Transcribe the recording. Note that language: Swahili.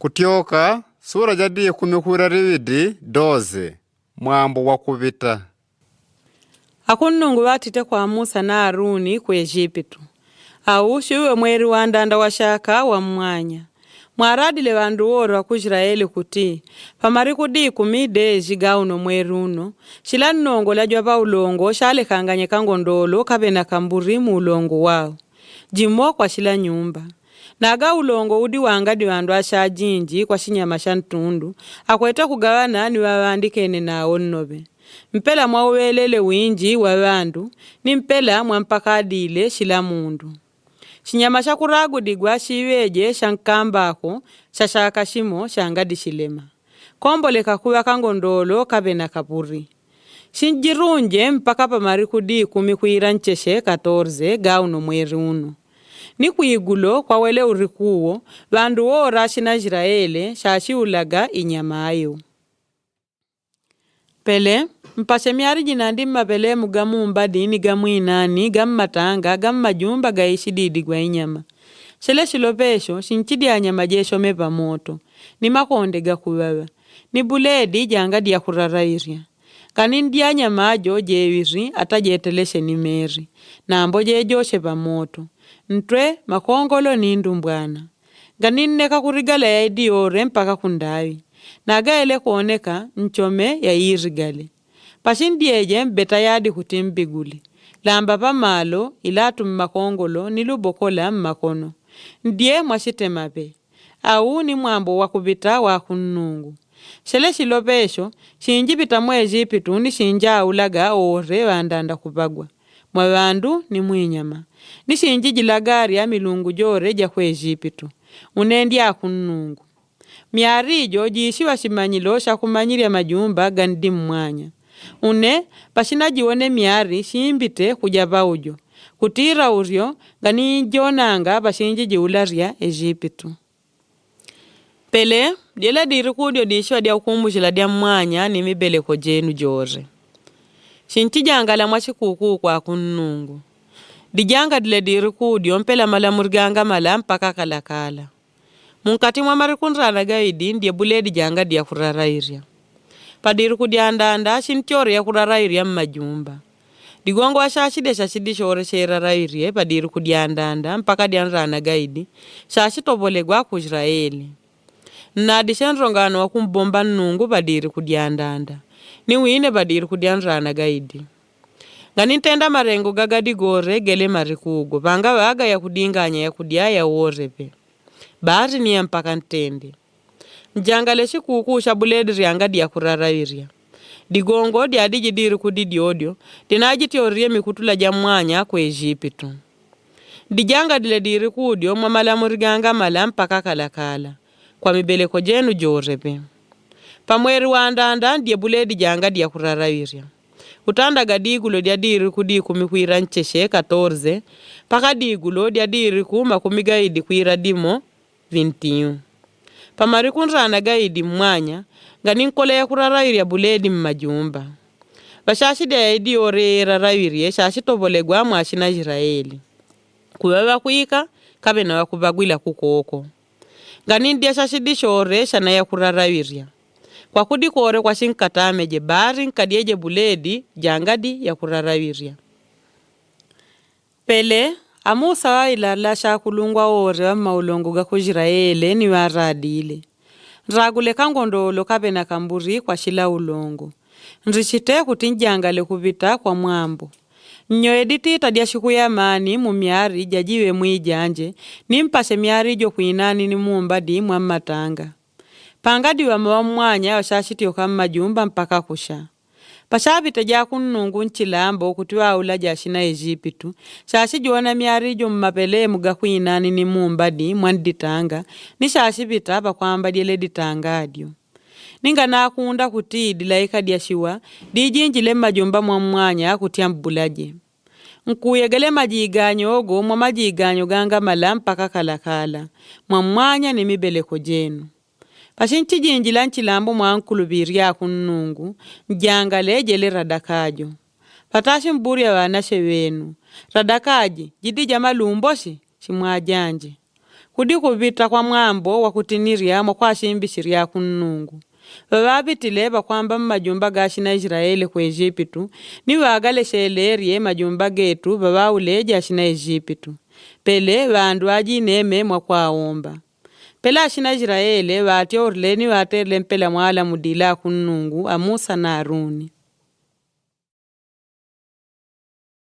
Kutioka sura jadi kumikura rividi doze mwambo wa kuvita. Akunungu watite kwa Musa na Aruni ku Ejipitu. Shiwe mweri wa ndanda wa shaka wa mwanya. Mwaradile vandu woro wa Israeli kuti. Pamari kudi kumide jigauno mweri uno. Shila nongo la jwapa ulongo shale kanganye kangondolo kabena kamburi mu ulongo wao. Jimo kwa shila nyumba. Naga ulongo udi wangadi wandu asha jinji kwa shinyama shantundu. Akweta kugawana ni wawandikene na onnobe. Mpela mwawelele winji wa wandu ni mpela mwampakadile shila mundu. Shinyama shakuragu digwa shiweje shankambako shashaka shimo shangadi shilema. Kombole kakuwa kangondolo kabena kapuri. Shinjirunje mpaka pamari kudi kumikuira ncheshe 14 gauno mweri uno. Ni kuigulo kwa wele urikuwo vandu wora shina Israeli shashi ulaga inyamayo. Pele, mpashe miari jinandi mapele mugamu mbadini gamu inani, gamu matanga, gamu majumba gaishi didi gwa inyama. Shele shilopesho, shinchidi ya nyama jesho mepa moto. Ni makonde gakuwewe. Ni buledi jangadi ya kurarairia. Kanindi ya nyama ajo jewiri ata jeteleshe ni meri. Na amboje joshe pa moto. Ntwe makongolo ni ndumbwana. Ganine kakurigala ya idi ore mpaka kundawi. Nagaele kuoneka nchome ya irigale. Pashindieje mbeta yadi kutimbiguli. Lamba pa malo ilatu makongolo nilubokola makono. Ndie mwashite mape. Au ni mwambo wakubita wakunungu. Shele shilopesho, shinjipita mwe Ejipitu ni shinja ulaga ore wandanda kubagwa. Mwawandu ni mwinyama. Ni shinjijilagari ya milungu jore ja kwe Ejipitu. Unendi akunungu. Miari jo jishiwa shimanyilo shakumanyiri ya majumba gandi mwanya. Pashina jione miari shimbite kujaba ujo. Kutira urio gani jonanga pashinji jiularia Ejipitu. Pele, diela dirikudio dishiwa dia ukumbushila dia mwanya ni mibele kojenu jore. Shinchijanga la mwashikuku kwa kunungu. Dijanga dile dirikudio mpela mala murganga mala mpaka kalakala. Munkati mwa marikunra na gaidi ndiye buledi janga dia kurarairia. Padiruku diandanda shintiore ya kurarairia majumba. Digongo wa shashidi shore sherarairie padiruku diandanda mpaka dianra na gaidi. Shashitobolegwa ku Israeli. Na dishenrongano wa kumbomba nungu padiruku diandanda. Ni wine padiruku dianra na gaidi. Ganintenda marengo gagadi gore gele marikugo. Panga waga ya kudinganya ya kudia ya uorepe. Bahati ni ya mpaka ntende. Njangaleshi kukusha buledi riangadi ya kurarairia. Digongo di adiji diri kudidi odio. Dinajiti orie mikutula jamwanya kwa Ejipitu. Dijanga dile diri kudio mwamala muriganga mala mpaka kalakala. Kwa mibele kojenu jorepe. Pamweri wandanda ndiye buledi jangadi ya kurarairia. Utanda gadigulo dia diri kudi kumikuira ncheshe 14. Paka digulo dia diri kumigaidi kuira dimo 21. Pamari kunrana gaidi mwanya, ganinkole ya kurarairia buledi mmajumba. Bashashide ya idi ore rarairie, shashitobolegwa mwashina Israeli. Kuwewa kuika, kabe na wakubagwila kukoko. Ganindia shashidishore shana ya kurarairia. Kwa kudikore kwa shinkatameje bari nkadieje buledi, jangadi ya kurarairia. Pele, Musa wa ilala shakulungwa ore wa maulongo ga Israeli ni waradile. Nragule kangondolo kabe na kamburi kwa shila ulongo. Nrishite kutinjangale kubita kwa mwambo. Nyoediti tadia shiku ya mani mumiari jajiwe mwijanje ni mpashe miari jo kuinani ni muumbadi mwamatanga. Pangadi wa mwanya wa shashitio kama majumba mpaka kusha. Pashabita jakunungu nchilambo kutiwa ula jashina Ejipitu. Shashi juona miari jo mmapele mga kuinani ni muumbadi mwanditanga. Ni shashibita hapa kwa ambadiele ditangadio. Ninga nakunda kuti dilaika diashiwa. Dijinjile majumba mwanya kutia mbulaje. Nkuyegele majiganyo ogo majiganyo ganga malampa kakalakala. Mwanya ni mibele kojenu. Pashinchi jinjila nchilambo mwankulubiria kunungu, njangale jele radakajo. Patashi mburi ya wanashe wenu. Radakaji, jidi jama lumboshi, shimwajanje. Kudi kuvita kwa mwambo wa kutiniria mwa kwa shimbishiria kunnungu. Vavavitile vakwamba mmajumba gashi na Israeli kwa Ejipitu, ni wagale shelerie majumba getu vavauleja ashina Ejipitu. Pele vandu ajineme mwa kwa omba. Pela ashina Israeli vati orleni waterle mpela mwala mudila kunnungu amusa na Aruni.